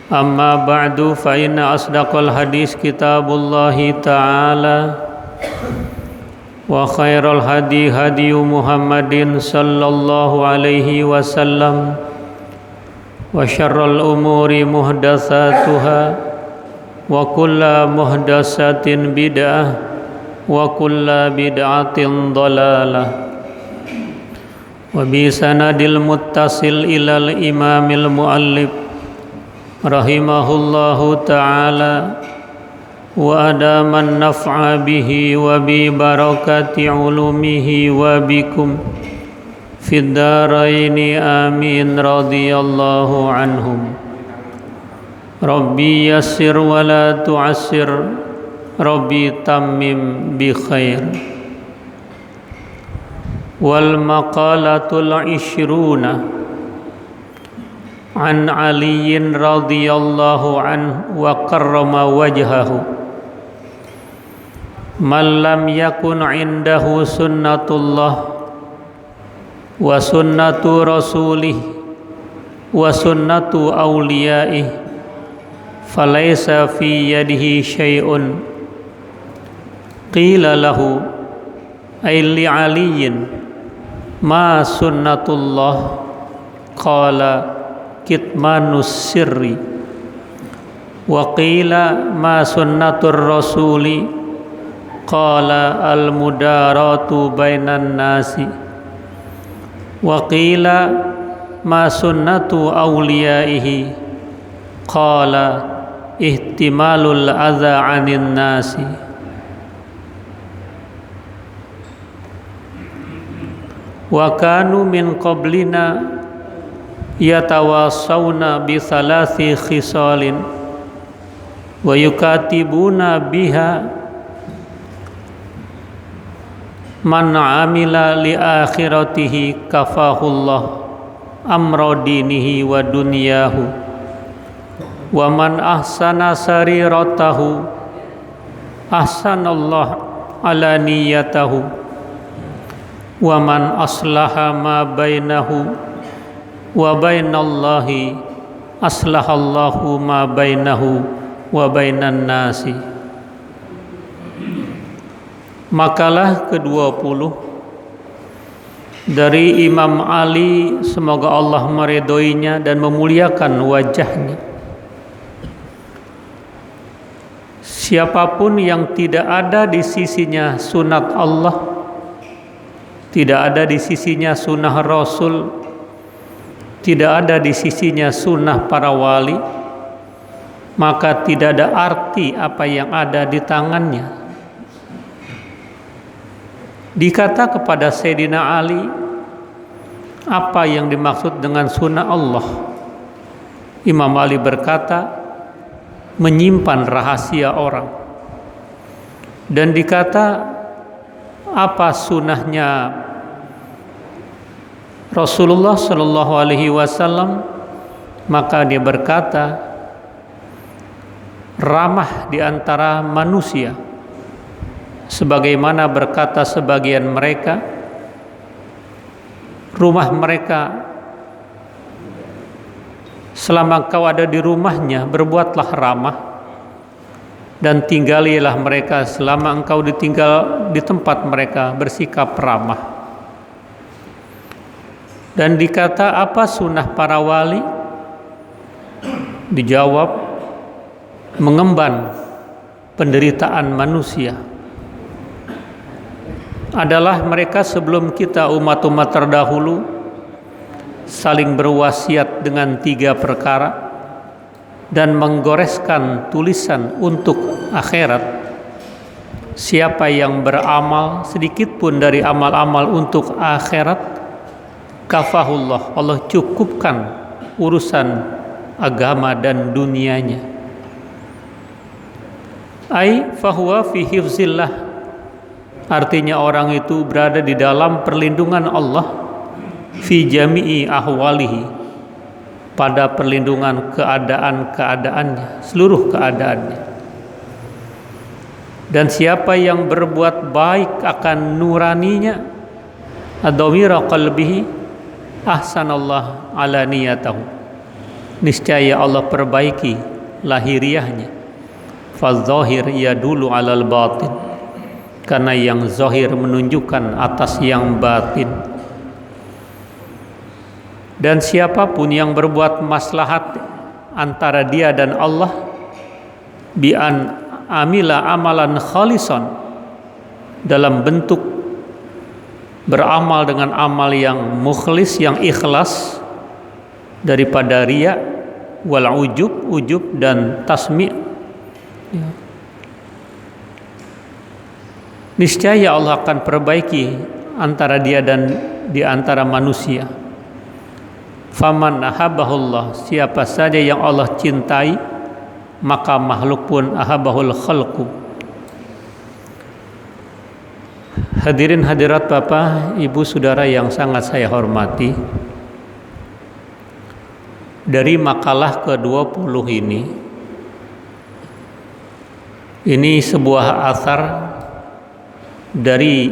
أما بعد فإن أصدق الحديث كتاب الله تعالى وخير الهدي هدي محمد صلى الله عليه وسلم وشر الأمور محدثاتها وكل محدثة بدعة وكل بدعة ضلالة وبسند المتصل إلى الإمام المؤلف رحمه الله تعالى وأدام النفع به وببركة علومه وبكم في الدارين آمين رضي الله عنهم ربي يسر ولا تعسر ربي تمم بخير والمقالة العشرون عن علي رضي الله عنه وكرم وجهه من لم يكن عنده سنة الله وسنة رسوله وسنة أوليائه فليس في يده شيء قيل له أي لعلي ما سنة الله قال kitmanus sirri wa qila ma sunnatur rasuli qala al mudaratu bainan nasi wa qila ma sunnatu awliyaihi qala ihtimalul adza 'anil nasi wa kanu min qablina yatawasawna bi thalathi khisalin wa yukatibuna biha man amila li akhiratihi kafahullah amra dinihi wa dunyahu wa man ahsana sariratahu ahsanallah ala niyatahu wa man aslaha ma bainahu wa bainallahi aslahallahu ma bainahu wa bainan nasi. Makalah ke-20 dari Imam Ali, semoga Allah meridhoinya dan memuliakan wajahnya. Siapapun yang tidak ada di sisinya sunat Allah, tidak ada di sisinya sunnah Rasul, tidak ada di sisinya sunnah para wali, maka tidak ada arti apa yang ada di tangannya. Dikata kepada Sayyidina Ali, apa yang dimaksud dengan sunnah Allah? Imam Ali berkata, menyimpan rahasia orang. Dan dikata, apa sunnahnya Rasulullah Shallallahu Alaihi Wasallam? Maka dia berkata, ramah di antara manusia, sebagaimana berkata sebagian mereka, rumah mereka, selama kau ada di rumahnya berbuatlah ramah, dan tinggalilah mereka selama engkau ditinggal di tempat mereka bersikap ramah. Dan dikata, apa sunnah para wali? Dijawab, mengemban penderitaan manusia. Adalah mereka sebelum kita umat-umat terdahulu saling berwasiat dengan 3 perkara dan menggoreskan tulisan untuk akhirat. Siapa yang beramal sedikit pun dari amal-amal untuk akhirat, kafahullah, Allah cukupkan urusan agama dan dunianya. Ai fahuwa fi hifzillah, artinya orang itu berada di dalam perlindungan Allah, fi jami'i ahwalihi, pada perlindungan keadaan-keadaannya, seluruh keadaannya. Dan siapa yang berbuat baik akan nuraninya, ad-dhamira qalbihi ahsanallah ala niyatahu, niscaya Allah perbaiki lahiriahnya. Fadh-dhahir yadulu 'alal batin, karena yang zahir menunjukkan atas yang batin. Dan siapapun yang berbuat maslahat antara dia dan Allah bi an amila amalan khalisan, dalam bentuk beramal dengan amal yang mukhlis, yang ikhlas, daripada riya wal ujub dan tasmi', ya, niscaya Allah akan perbaiki antara dia dan di antara manusia. Faman ahabbahullah, siapa saja yang Allah cintai, maka makhluk pun ahabbahul khalqu. Hadirin hadirat Bapak, Ibu, Saudara yang sangat saya hormati, dari makalah ke-20 ini sebuah athar dari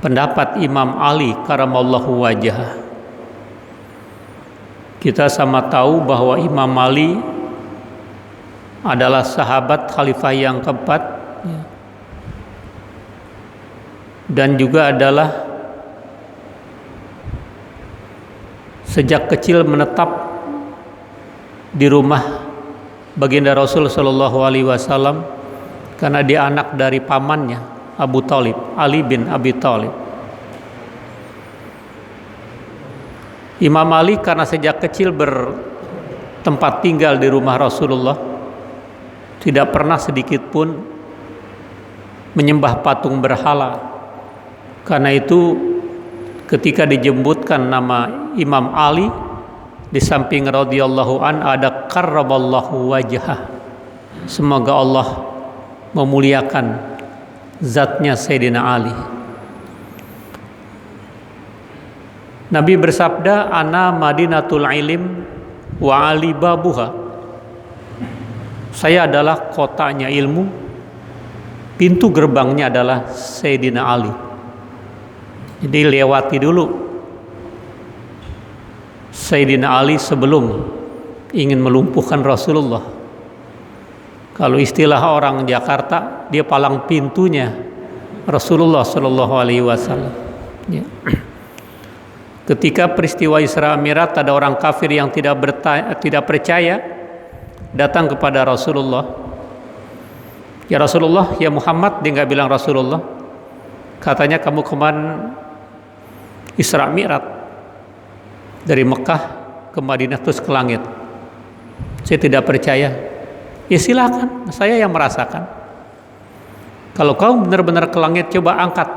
pendapat Imam Ali karamallahu wajhah. Kita sama tahu bahwa Imam Ali adalah sahabat khalifah yang keempat, dan juga adalah sejak kecil menetap di rumah baginda Rasul Shallallahu Alaihi Wasallam, karena dia anak dari pamannya Abu Thalib, Ali bin Abi Thalib. Imam Ali karena sejak kecil bertempat tinggal di rumah Rasulullah, tidak pernah sedikit pun menyembah patung berhala. Karena itu ketika dijemputkan nama Imam Ali, di samping radhiyallahu an ada karramallahu wajhah, semoga Allah memuliakan zatnya Sayyidina Ali. Nabi bersabda, ana madinatul ilim wa ali babuha, saya adalah kotanya ilmu, pintu gerbangnya adalah Sayyidina Ali. Jadi lewati dulu Sayyidina Ali sebelum ingin melumpuhkan Rasulullah. Kalau istilah orang Jakarta, dia palang pintunya Rasulullah Shallallahu Alaihi Wasallam. Ya. Ketika peristiwa Isra Mi'raj, ada orang kafir yang tidak percaya datang kepada Rasulullah. Ya Rasulullah, ya Muhammad, dia nggak bilang Rasulullah. Katanya kamu kemarin Isra Mi'raj dari Mekah ke Madinah terus ke langit. Saya tidak percaya. Ya silakan, saya yang merasakan. Kalau kau benar-benar ke langit, coba angkat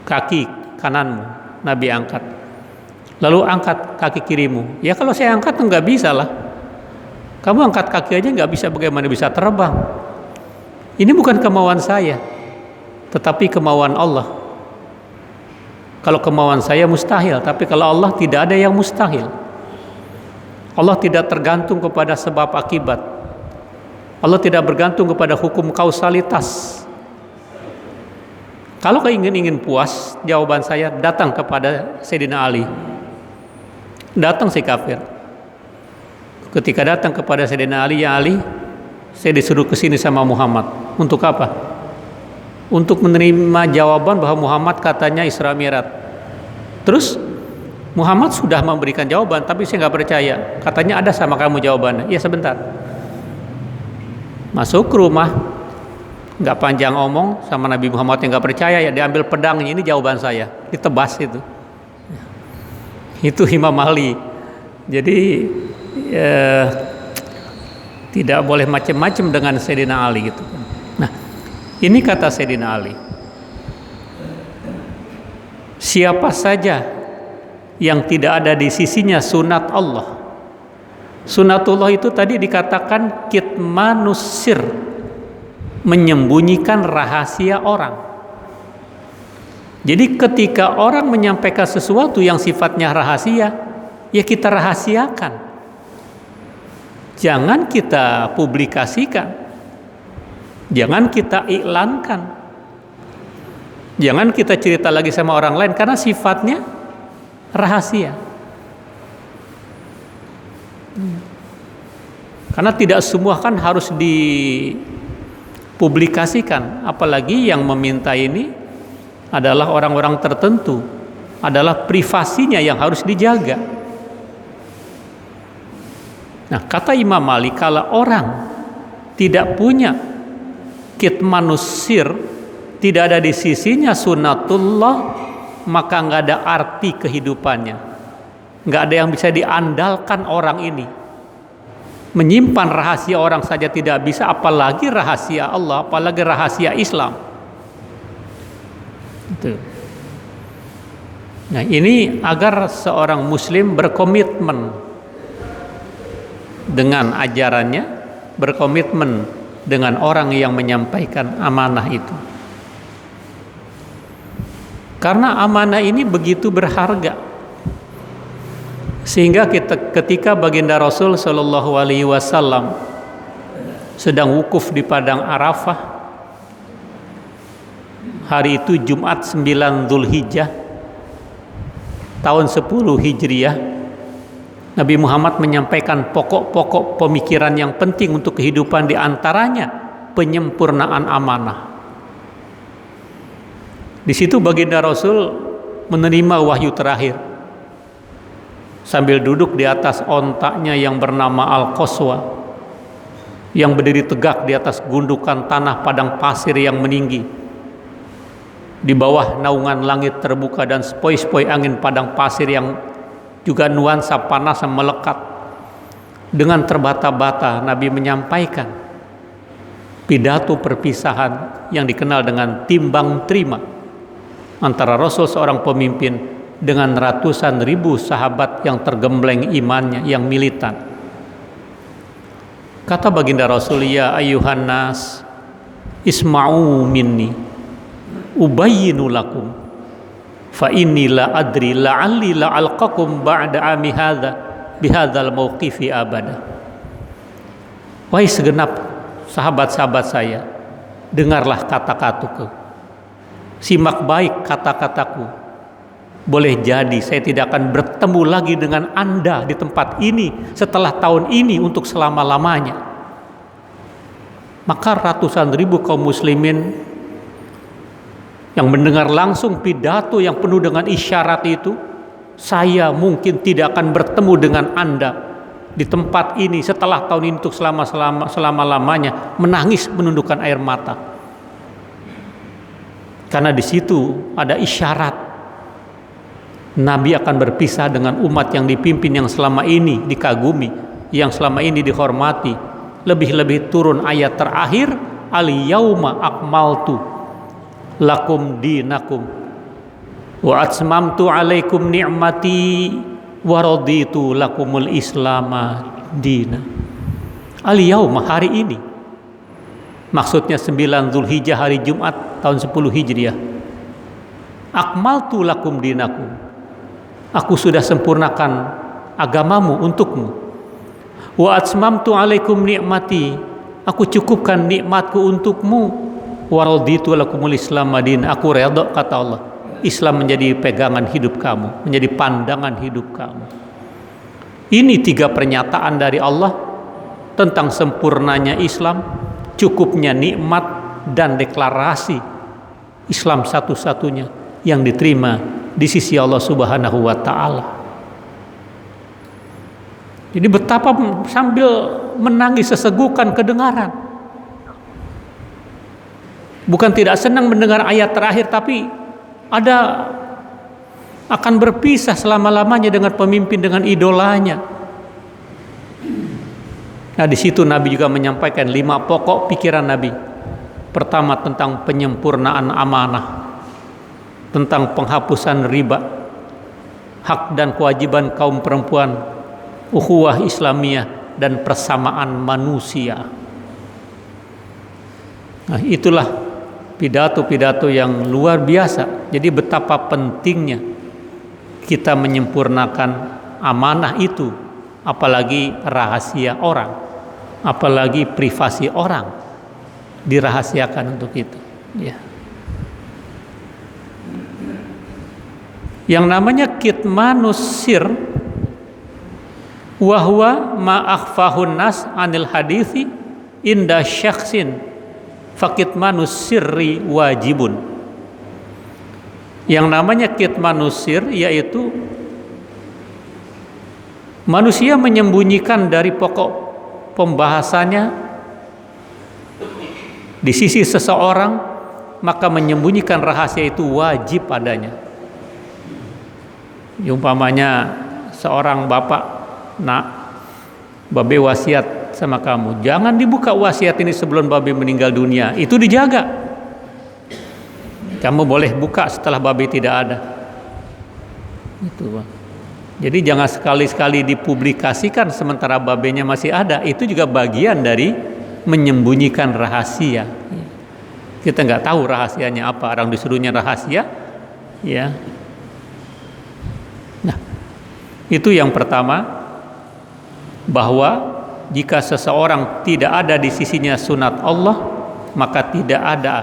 kaki kananmu. Nabi angkat. Lalu angkat kaki kirimu. Ya kalau saya angkat enggak bisa lah. Kamu angkat kaki aja enggak bisa, bagaimana bisa terbang? Ini bukan kemauan saya, tetapi kemauan Allah. Kalau kemauan saya mustahil, tapi kalau Allah tidak ada yang mustahil. Allah tidak tergantung kepada sebab akibat. Allah tidak bergantung kepada hukum kausalitas. Kalau ingin puas, jawaban saya datang kepada Sayyidina Ali. Datang si kafir. Ketika datang kepada Sayyidina Ali, ya Ali, saya disuruh ke sini sama Muhammad. Untuk apa? Untuk menerima jawaban bahwa Muhammad katanya Isra Mi'raj. Terus Muhammad sudah memberikan jawaban, tapi saya nggak percaya. Katanya ada sama kamu jawabannya. Ya sebentar. Masuk ke rumah, nggak panjang omong sama Nabi Muhammad yang nggak percaya, ya diambil pedangnya, ini jawaban saya, ditebas itu. Itu Imam Ali. Jadi tidak boleh macam-macam dengan Sayyidina Ali gitu. Nah, ini kata Sayyidina Ali. Siapa saja yang tidak ada di sisinya sunat Allah. Sunatullah itu tadi dikatakan kitmanus sir, menyembunyikan rahasia orang. Jadi ketika orang menyampaikan sesuatu yang sifatnya rahasia, ya kita rahasiakan. Jangan kita publikasikan. Jangan kita iklankan. Jangan kita cerita lagi sama orang lain karena sifatnya rahasia. Karena tidak semua kan harus dipublikasikan, apalagi yang meminta ini adalah orang-orang tertentu, adalah privasinya yang harus dijaga. Nah, kata Imam Malik, kalau orang tidak punya kitmanus sir, tidak ada di sisinya sunnatullah, maka nggak ada arti kehidupannya, nggak ada yang bisa diandalkan orang ini. Menyimpan rahasia orang saja tidak bisa, apalagi rahasia Allah, apalagi rahasia Islam. Itu. Nah, ini agar seorang muslim berkomitmen dengan ajarannya, berkomitmen dengan orang yang menyampaikan amanah itu. Karena amanah ini begitu berharga, sehingga ketika baginda Rasul Shallallahu Alaihi Wasallam sedang wukuf di padang Arafah, hari itu Jumat 9 Dzulhijjah tahun 10 Hijriah, Nabi Muhammad menyampaikan pokok-pokok pemikiran yang penting untuk kehidupan, di antaranya penyempurnaan amanah. Di situ baginda Rasul menerima wahyu terakhir sambil duduk di atas ontaknya yang bernama Al-Qaswa, yang berdiri tegak di atas gundukan tanah padang pasir yang meninggi, di bawah naungan langit terbuka dan sepoi-sepoi angin padang pasir yang juga nuansa panas yang melekat. Dengan terbata-bata Nabi menyampaikan pidato perpisahan yang dikenal dengan timbang terima antara Rasul seorang pemimpin dengan ratusan ribu sahabat yang tergembleng imannya, yang militan. Kata baginda Rasul, ya ayuhan nas, isma'u minni ubayyinu lakum fa inni la adri la'alli la'alqakum ba'da ami hadza bihadzal mauqifi abada. Wahai segenap sahabat-sahabat saya, dengarlah kata-kataku, simak baik kata-kataku. Boleh jadi saya tidak akan bertemu lagi dengan Anda di tempat ini setelah tahun ini untuk selama-lamanya. Maka ratusan ribu kaum muslimin yang mendengar langsung pidato yang penuh dengan isyarat itu, saya mungkin tidak akan bertemu dengan Anda di tempat ini setelah tahun ini untuk selama-lamanya, menangis menundukkan air mata. Karena di situ ada isyarat Nabi akan berpisah dengan umat yang dipimpin, yang selama ini dikagumi, yang selama ini dihormati. Lebih-lebih turun ayat terakhir, al-yauma akmaltu lakum dinakum wa atmamtu alaikum ni'mati wa raditu lakumul islama dina. Al-yauma, hari ini, maksudnya 9 Dzulhijjah, hari Jumat tahun 10 Hijriah. Akmaltu lakum dinakum, aku sudah sempurnakan agamamu untukmu. Wa atmamtu alaikum ni'mati, aku cukupkan nikmatku untukmu. Wa raditu lakumul islam madin, aku redha, kata Allah, Islam menjadi pegangan hidup kamu, menjadi pandangan hidup kamu. Ini 3 pernyataan dari Allah tentang sempurnanya Islam, cukupnya nikmat, dan deklarasi Islam satu-satunya yang diterima di sisi Allah Subhanahu wa Ta'ala. Jadi betapa sambil menangis sesegukan kedengaran. Bukan tidak senang mendengar ayat terakhir, tapi ada akan berpisah selama-lamanya dengan pemimpin, dengan idolanya. Nah, di situ Nabi juga menyampaikan 5 pokok pikiran Nabi. Pertama, tentang penyempurnaan amanah, tentang penghapusan riba, hak dan kewajiban kaum perempuan, ukhuwah Islamiyah, dan persamaan manusia. Nah, itulah pidato-pidato yang luar biasa. Jadi betapa pentingnya kita menyempurnakan amanah itu, apalagi rahasia orang, apalagi privasi orang dirahasiakan untuk itu, ya. Yang namanya kitmanus sir Wa huwa ma akhfahun nas anil hadithi inda syakhsin faqitmanus sirri wajibun. Yang namanya kitmanus sir yaitu manusia menyembunyikan dari pokok pembahasannya di sisi seseorang, maka menyembunyikan rahasia itu wajib padanya. Umpamanya seorang bapak, nak, babe wasiat sama kamu, jangan dibuka wasiat ini sebelum babe meninggal dunia, itu dijaga. Kamu boleh buka setelah babe tidak ada. Itu, Bang. Jadi jangan sekali-sekali dipublikasikan sementara babenya masih ada. Itu juga bagian dari menyembunyikan rahasia. Kita nggak tahu rahasianya apa, orang disuruhnya rahasia, ya. Nah, itu yang pertama, bahwa jika seseorang tidak ada di sisinya sunat Allah, maka tidak ada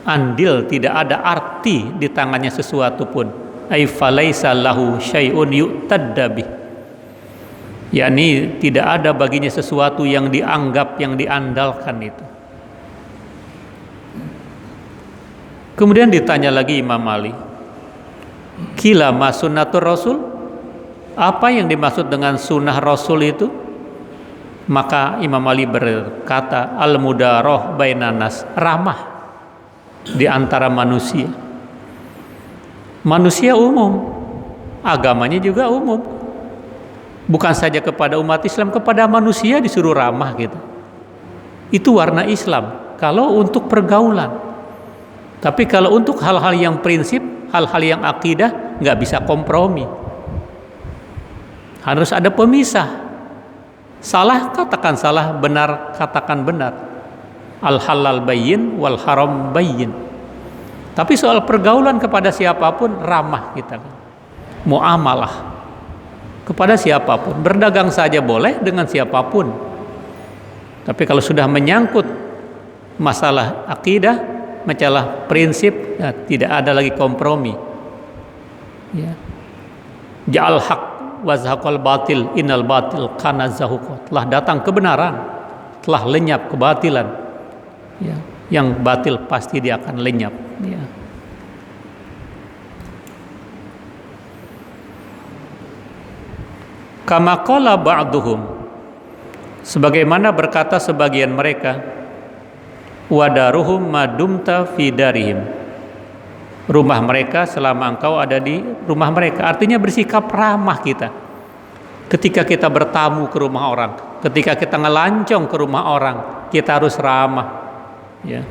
andil, tidak ada arti di tangannya sesuatu pun. Ai falaisa lahu syai'un yu'tadda bih, yakni tidak ada baginya sesuatu yang dianggap, yang diandalkan itu. Kemudian ditanya lagi Imam Ali, kila ma sunnatur rasul, apa yang dimaksud dengan sunnah rasul itu? Maka Imam Ali berkata, al mudarah bainan nas, ramah di antara manusia. Manusia umum, agamanya juga umum. Bukan saja kepada umat Islam, kepada manusia disuruh ramah gitu. Itu warna Islam kalau untuk pergaulan. Tapi kalau untuk hal-hal yang prinsip, hal-hal yang akidah, nggak bisa kompromi. Harus ada pemisah. Salah katakan salah, benar katakan benar. Al halal bayyin wal haram bayyin. Tapi soal pergaulan kepada siapapun ramah kita, muamalah kepada siapapun, berdagang saja boleh dengan siapapun. Tapi kalau sudah menyangkut masalah akidah, masalah prinsip, ya, tidak ada lagi kompromi. Ya. Ja'al haq wa zahaqal batil innal batil kana zahuqa. Telah datang kebenaran, telah lenyap kebatilan. Ya. Yang batil pasti dia akan lenyap. Ya. Kama qala ba'duhum, sebagaimana berkata sebagian mereka, wadaruhum madumta fi darihim, rumah mereka selama engkau ada di rumah mereka. Artinya bersikap ramah kita ketika kita bertamu ke rumah orang, ketika kita ngelancong ke rumah orang, kita harus ramah. Ya.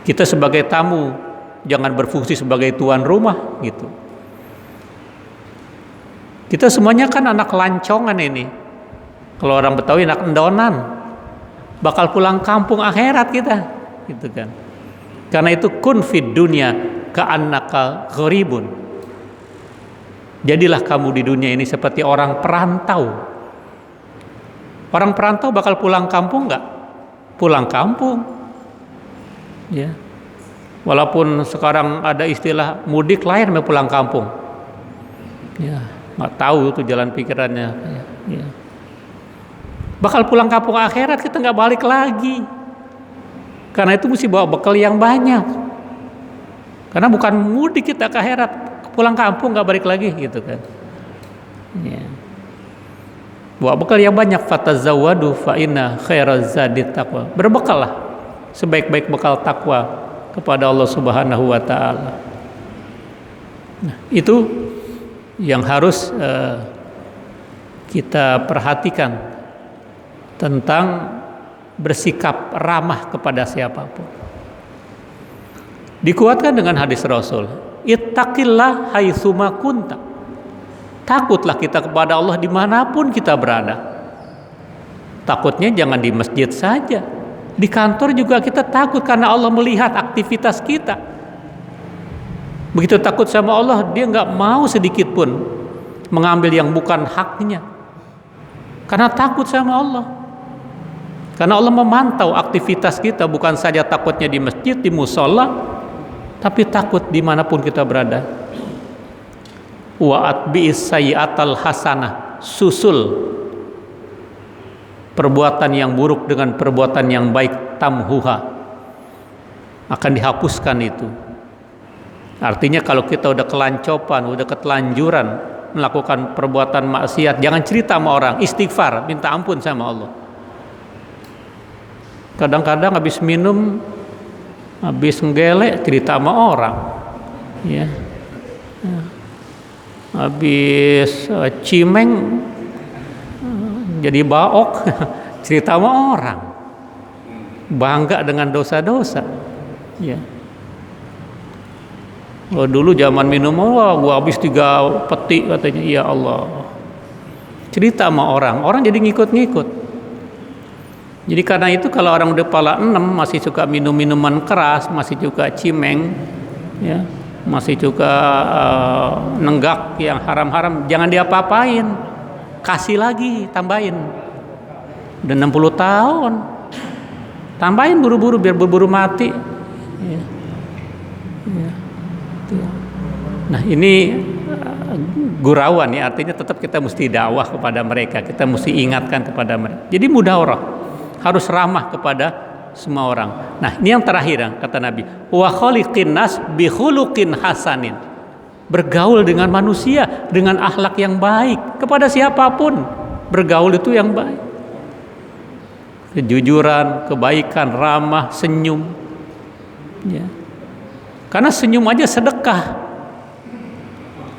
Kita sebagai tamu jangan berfungsi sebagai tuan rumah gitu. Kita semuanya kan anak lancongan ini. Kalau orang Betawi anak endonan, bakal pulang kampung akhirat kita, gitu kan. Karena itu kun fid dunya ka'annaka gharibun. Jadilah kamu di dunia ini seperti orang perantau. Orang perantau bakal pulang kampung enggak? Pulang kampung. Ya. Walaupun sekarang ada istilah mudik lain mau pulang kampung. Ya, enggak tahu itu jalan pikirannya. Ya. Bakal pulang kampung akhirat, kita enggak balik lagi. Karena itu mesti bawa bekal yang banyak. Karena bukan mudik kita ke akhirat, pulang kampung enggak balik lagi gitu kan. Ya. Bawa bekal yang banyak, fatazawwadu fa inna khairaz zadit taqwa. Berbekallah sebaik-baik bekal takwa kepada Allah Subhanahu wa taala. Nah, itu yang harus kita perhatikan tentang bersikap ramah kepada siapapun. Dikuatkan dengan hadis Rasul, ittaqillah haitsuma kunta. Takutlah kita kepada Allah dimanapun kita berada. Takutnya jangan di masjid saja, di kantor juga kita takut karena Allah melihat aktivitas kita. Begitu takut sama Allah, dia nggak mau sedikit pun mengambil yang bukan haknya, karena takut sama Allah. Karena Allah memantau aktivitas kita, bukan saja takutnya di masjid, di musola, tapi takut dimanapun kita berada. wa atbi'is sayyi'atal hasanah, susul perbuatan yang buruk dengan perbuatan yang baik, tamhuha, akan dihapuskan itu. Artinya kalau kita udah kelancopan, udah ketelanjuran melakukan perbuatan maksiat, jangan cerita sama orang, istighfar, minta ampun sama Allah. Kadang-kadang habis minum, habis ngelek, cerita sama orang, ya. Habis cimeng, jadi baok, cerita sama orang, bangga dengan dosa-dosa, ya. Oh, dulu zaman minum, gua habis 3 peti katanya, ya Allah. Cerita sama orang, orang jadi ngikut-ngikut. Jadi karena itu kalau orang udah pala 6 masih suka minum minuman keras, masih juga cimeng, ya, masih juga nenggak yang haram-haram, jangan diapa-apain, kasih lagi, tambahin. Udah 60 tahun, tambahin buru-buru biar buru-buru mati. Ya. Ya. Nah ini gurauan ya, artinya tetap kita mesti dakwah kepada mereka, kita mesti ingatkan kepada mereka. Jadi mudawarah, harus ramah kepada semua orang. Nah ini yang terakhir kata Nabi, wa khaliqin nas bi khuluqin hasanin, bergaul dengan manusia dengan akhlak yang baik, kepada siapapun bergaul itu yang baik, kejujuran, kebaikan, ramah, senyum, ya. Karena senyum aja sedekah,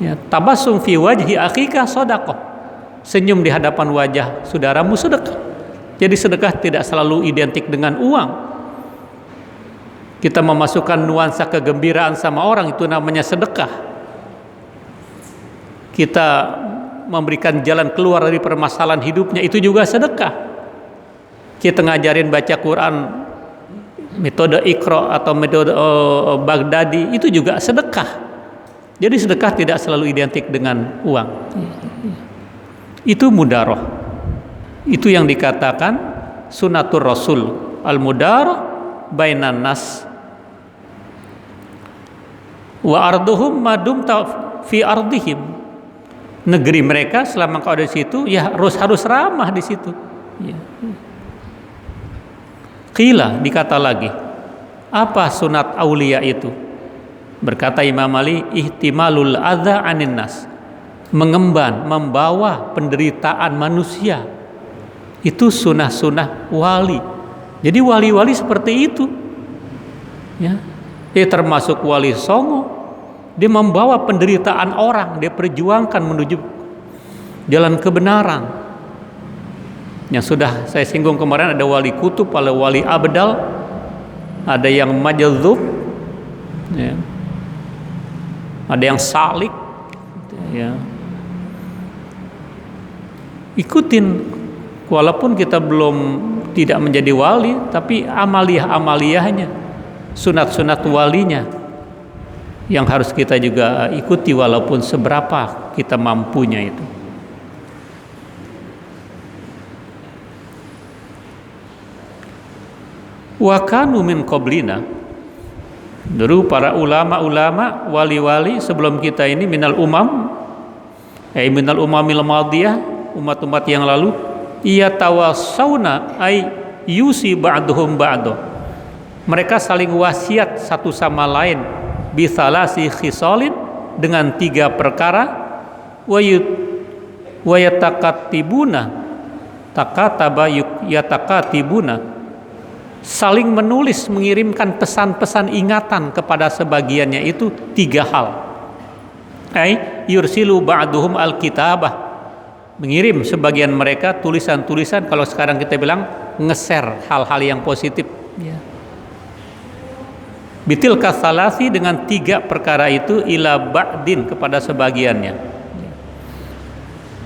ya. Tabassum fi wajhi akhika shadaqah, senyum di hadapan wajah saudaramu sedekah. Jadi sedekah tidak selalu identik dengan uang. Kita memasukkan nuansa kegembiraan sama orang, itu namanya sedekah. Kita memberikan jalan keluar dari permasalahan hidupnya, itu juga sedekah. Kita ngajarin baca Quran, metode Iqra atau metode Baghdadi, itu juga sedekah. Jadi sedekah tidak selalu identik dengan uang. Itu mudaroh. Itu yang dikatakan sunatur Rasul, al-mudarah bainan nas wa arduhum madum fi ardihim. Negeri mereka selama kau ada di situ, ya harus ramah di situ. Ya. Qila, dikata lagi, apa sunat aulia itu? Berkata Imam Ali, ihtimalul adza anin nas, mengemban, membawa penderitaan manusia. Itu sunnah-sunnah wali. Jadi wali-wali seperti itu, ya. Dia termasuk wali songo, dia membawa penderitaan orang, dia perjuangkan menuju jalan kebenaran. Yang sudah saya singgung kemarin, ada wali kutub, ada wali abdal, ada yang majdzub, ya. Ada yang salik, ya. Ikutin, walaupun kita belum tidak menjadi wali, tapi amaliyah-amaliyahnya, sunat-sunat walinya yang harus kita juga ikuti walaupun seberapa kita mampunya itu. Wa kanu min qablina, dulu para ulama-ulama, wali-wali sebelum kita ini, minal umamil madiyah, umat-umat yang lalu, ia tawassauna ay yusi ba'duhum ba'do, mereka saling wasiat satu sama lain, bisalasi khisalin, dengan 3 perkara, wa yatakatibuna, takataba yatakatibuna, saling menulis, mengirimkan pesan-pesan ingatan kepada sebagiannya, itu 3 hal. Ay yursilu ba'duhum alkitabah, mengirim sebagian mereka tulisan-tulisan, kalau sekarang kita bilang nge-share hal-hal yang positif, ya. Bitil kasalasi, dengan 3 perkara itu, ila ba'din, kepada sebagiannya.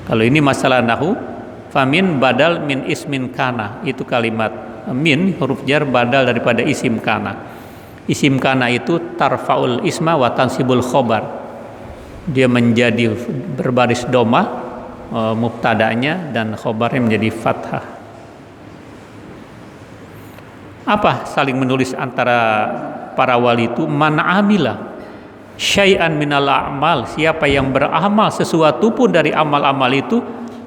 Kalau ini masalah nahu, famin badal min ismin kana, itu kalimat min huruf jar badal daripada isim kana. Isim kana itu tarfaul isma wa tansibul khobar, dia menjadi berbaris doma, mubtada'nya, dan khobarnya menjadi fathah. Apa saling menulis antara para wali itu? Man amila, syai'an minal a'mal, siapa yang beramal sesuatu pun dari amal-amal itu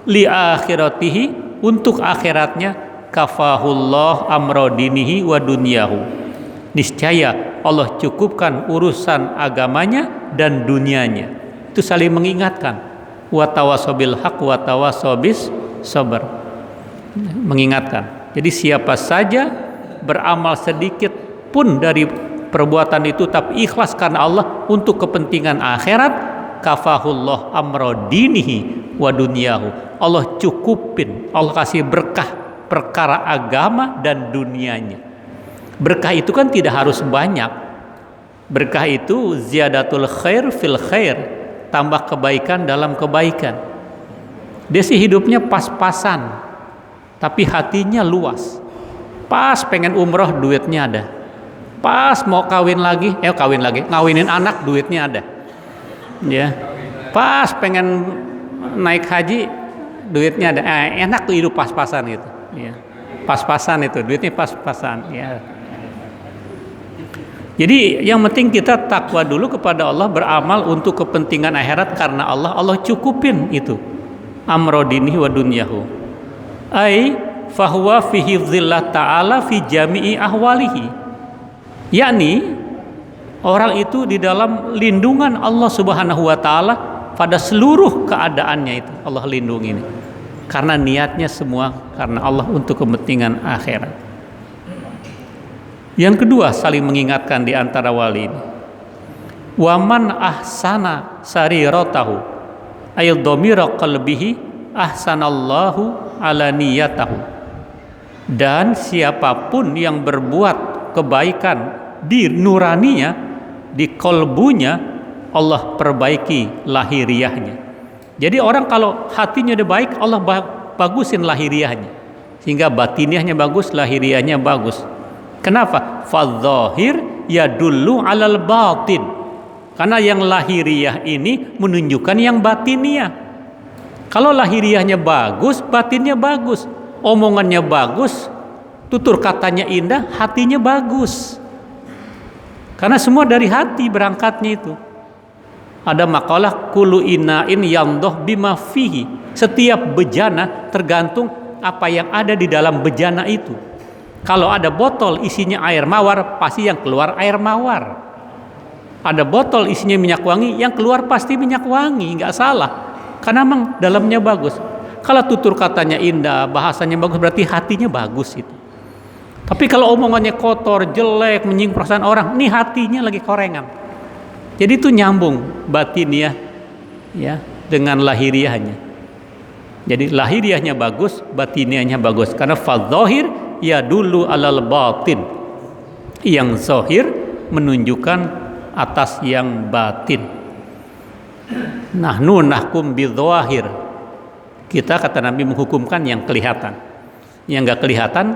li akhiratihi, untuk akhiratnya, kafahullah amra dinihi wa dunyahu, niscaya Allah cukupkan urusan agamanya dan dunianya. Itu saling mengingatkan. Wa tawasobil haq wa tawasobis sabar, mengingatkan. Jadi siapa saja beramal sedikit pun dari perbuatan itu tapi ikhlas karena Allah untuk kepentingan akhirat, kafahullah amra dinihi wa dunyahu, Allah cukupin, Allah kasih berkah perkara agama dan dunianya. Berkah itu kan tidak harus banyak. Berkah itu ziyadatul khair fil khair, tambah kebaikan dalam kebaikan. Dia sih hidupnya pas-pasan, tapi hatinya luas. Pas pengen umroh duitnya ada. Pas mau kawin lagi, ngawinin anak duitnya ada. Ya. Pas pengen naik haji duitnya ada. Enak tuh hidup pas-pasan itu. Ya. Pas-pasan itu, duitnya pas-pasan. Ya. Jadi yang penting kita takwa dulu kepada Allah, beramal untuk kepentingan akhirat karena Allah, Allah cukupin itu. Amrodinihi wa dunyahu. Ai fahuwa fi hifdzillah ta'ala fi jami'i ahwalihi. Yakni orang itu di dalam lindungan Allah Subhanahu wa taala pada seluruh keadaannya itu. Allah lindungi ini. Karena niatnya semua karena Allah untuk kepentingan akhirat. Yang kedua, saling mengingatkan di antara wali ini. Waman ahsana sariratahu ay dhamira qalbihi ahsanallahu ala niyatahu. Dan siapapun yang berbuat kebaikan di nuraninya, di kolbunya, Allah perbaiki lahiriahnya. Jadi orang kalau hatinya udah baik, Allah bagusin lahiriahnya, sehingga batiniahnya bagus, lahiriahnya bagus. Kenapa? Fadh-dhahir yadullu 'alal batin. Karena yang lahiriah ini menunjukkan yang batiniah. Kalau lahiriahnya bagus, batinnya bagus. Omongannya bagus, tutur katanya indah, hatinya bagus. Karena semua dari hati berangkatnya itu. Ada makalah kullu ina'in yamdoh bima fihi. Setiap bejana tergantung apa yang ada di dalam bejana itu. Kalau ada botol isinya air mawar, pasti yang keluar air mawar. Ada botol isinya minyak wangi, yang keluar pasti minyak wangi, nggak salah. Karena memang dalamnya bagus. Kalau tutur katanya indah, bahasanya bagus, berarti hatinya bagus itu. Tapi kalau omongannya kotor, jelek, menyinggung perasaan orang, ini hatinya lagi korengan. Jadi itu nyambung batiniah ya dengan lahiriahnya. Jadi lahiriahnya bagus, batiniahnya bagus. Karena fadh-dhahir ya dulu alal batin, yang zahir menunjukkan atas yang batin. Nahnu nahkum bidzahir, kita kata Nabi menghukumkan yang kelihatan. Yang nggak kelihatan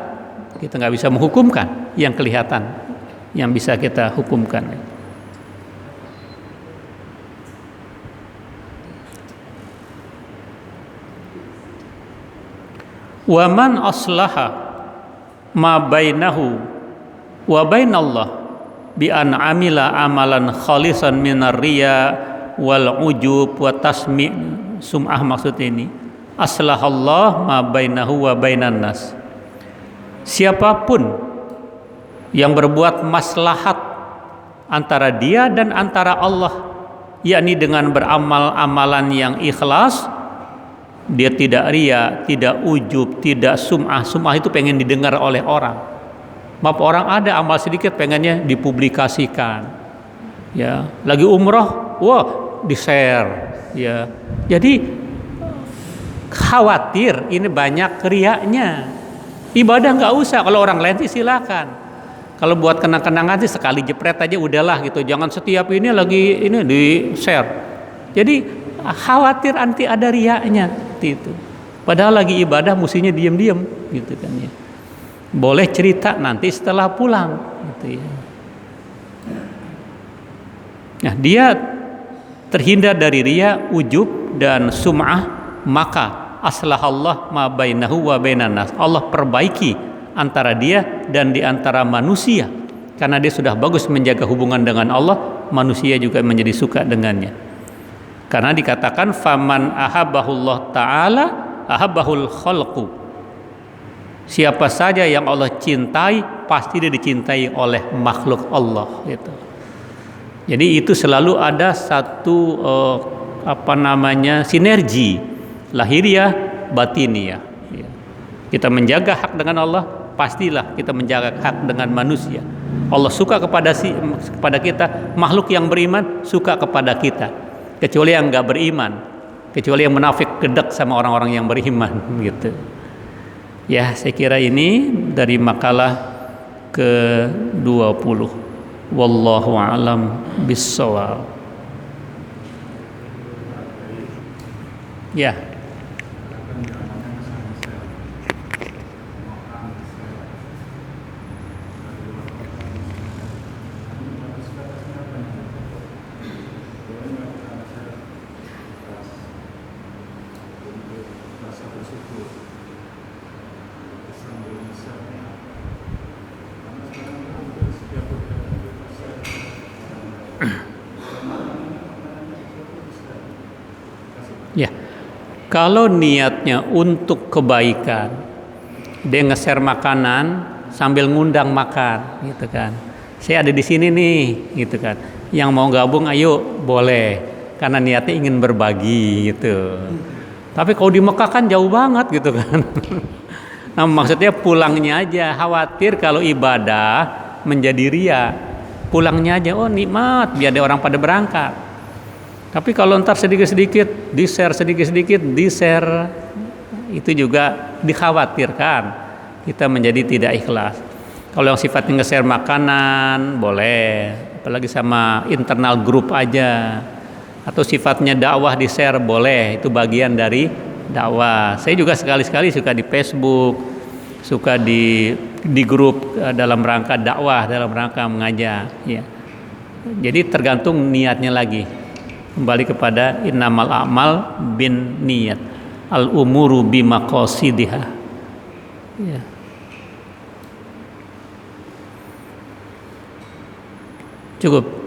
kita nggak bisa menghukumkan. Yang kelihatan yang bisa kita hukumkan. Waman aslaha ma bainahu wa bainallah bi an amila amalan khalisan minar riya wal ujub wa tasmi' sum'ah, maksud ini aslahallah ma bainahu wa bainan nas. Siapapun yang berbuat maslahat antara dia dan antara Allah, yakni dengan beramal amalan yang ikhlas, dia tidak ria, tidak ujub, tidak sum'ah. Sum'ah itu pengen didengar oleh orang. Maaf, orang ada amal sedikit pengennya dipublikasikan. Ya, lagi umroh, wah, di-share. Ya. Jadi khawatir ini banyak riaknya. Ibadah nggak usah, kalau orang lain sih silakan. Kalau buat kenang-kenangan sih sekali jepret aja udahlah gitu. Jangan setiap ini lagi ini di-share. Jadi khawatir nanti ada riaknya itu. Padahal lagi ibadah mestinya diam-diam gitu kan ya. Boleh cerita nanti setelah pulang gitu ya. Nah, dia terhindar dari riya, ujub dan sum'ah, maka aslahallah ma bainahu wa bainan nas. Allah perbaiki antara dia dan di antara manusia. Karena dia sudah bagus menjaga hubungan dengan Allah, manusia juga menjadi suka dengannya. Karena dikatakan faman ahabbahullah ta'ala ahabbahul khalqu. Siapa saja yang Allah cintai, pasti dia dicintai oleh makhluk Allah gitu. Jadi itu selalu ada satu sinergi lahiriah batiniyah. Ya. Kita menjaga hak dengan Allah, pastilah kita menjaga hak dengan manusia. Allah suka kepada kita, makhluk yang beriman suka kepada kita. Kecuali yang nggak beriman, kecuali yang munafik gedek sama orang-orang yang beriman gitu. Ya, saya kira ini dari makalah ke-20. Wallahu a'lam bissawab. Ya. Ya, kalau niatnya untuk kebaikan, dia nge-share makanan sambil ngundang makan, gitu kan. Saya ada di sini nih, gitu kan. Yang mau gabung, ayo boleh, karena niatnya ingin berbagi, gitu. Tapi kalau di Mekah kan jauh banget, gitu kan. Nah, maksudnya pulangnya aja, khawatir kalau ibadah menjadi ria. Pulangnya aja, oh nikmat, biar ada orang pada berangkat. Tapi kalau ntar sedikit-sedikit di-share, itu juga dikhawatirkan kita menjadi tidak ikhlas. Kalau yang sifatnya nge-share makanan boleh, apalagi sama internal grup aja, atau sifatnya dakwah di-share boleh, itu bagian dari dakwah. Saya juga sekali-sekali suka di Facebook, suka di grup dalam rangka dakwah, dalam rangka mengajar. Ya. Jadi tergantung niatnya lagi. Kembali kepada innamal a'mal bin niyat, al umuru bimaqasidiha. Ya. Cukup.